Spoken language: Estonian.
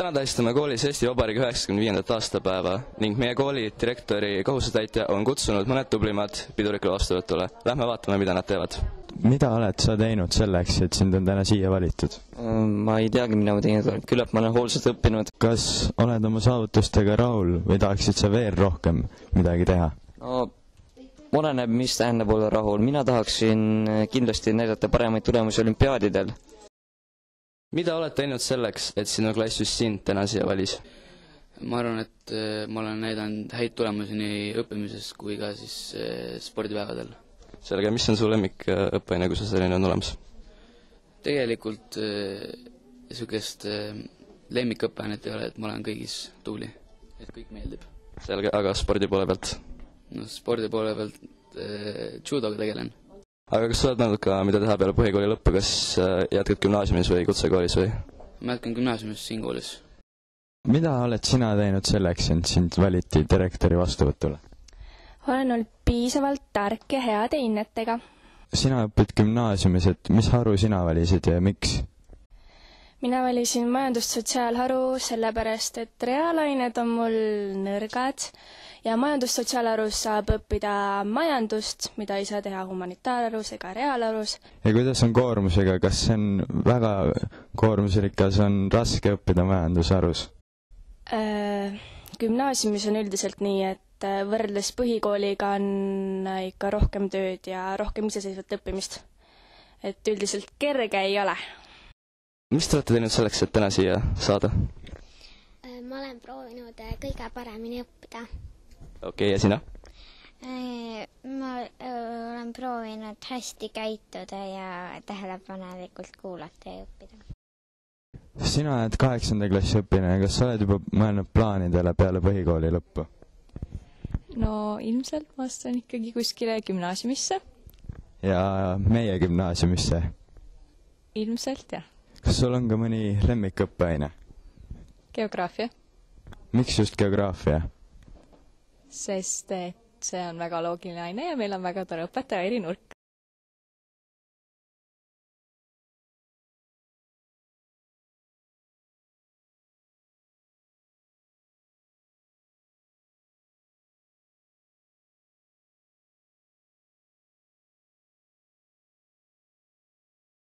Täna tähistame koolis Eesti Vabariigi 95. aastapäeva ning meie kooli direktori kohusetäitja on kutsunud mõned tublimad pidurikule vastuvõtule. Lähme vaatame, mida nad teevad. Mida oled sa teinud selleks, et sind on täna siia valitud? Ma ei teagi, mida ma teinud olen. Küllap ma olen hoolsalt õppinud. Kas oled oma saavutustega rahul või tahaksid sa veel rohkem midagi teha? No, oleneb, mis tähendab olla rahul. Mina tahaksin kindlasti näidata paremaid tulemusi olümpiaadidel. Mida oled teinud selleks, et sinu klass just sind täna siia valis? Ma arvan, et ma olen näidanud häid tulemusi nii õppimises kui ka siis spordipäevadel. Selge, mis on su lemmikõppeaine, kui sa selline on olemas? Tegelikult niisugust lemmikõppeainet ei ole, et ma olen kõigis tubli, et kõik meeldib. Selge, aga spordi poole pealt? No spordi poole pealt judoga tegelen. Aga kas sa oled mõelnud ka, mida teha peale põhikooli lõppu, kas jätkad gümnaasiumis või kutsekoolis või? Ma jätkan gümnaasiumis siin koolis. Mida oled sina teinud selleks, et sind valiti direktori vastuvõtule? Olen olnud piisavalt tark ja heade hinnetega. Sina õpid gümnaasiumis, et mis haru sina valisid ja miks? Mina valisin majandussotsiaalharu sellepärast, et reaalained on mul nõrgad ja majandussotsiaalharus saab õppida majandust, mida ei saa teha humanitaarharus ega reaalharus. Ja kuidas on koormusega, kas see on väga koormusrikas, on raske õppida majandusharus? Gümnaasiumis on üldiselt nii, et võrreldes põhikooliga on ikka rohkem tööd ja rohkem iseseisvat õppimist. Et üldiselt kerge ei ole. Mis te olete teinud selleks, et täna siia saada? Ma olen proovinud kõige paremini õppida. Okei, ja sina? Ma olen proovinud hästi käituda ja tähelepanelikult kuulata ja õppida. Sina oled 8. klassi õpilane, kas sa oled juba mõelnud plaanidele peale põhikooli lõppu? No ilmselt ma astun ikkagi kuskile gümnaasiumisse. Ja meie gümnaasiumisse? Ilmselt, jah. Kas sul on ka mõni lemmikõppeaine? Geograafia. Miks just geograafia? Sest et see on väga loogiline aine ja meil on väga tore õpetaja Eri Nurk.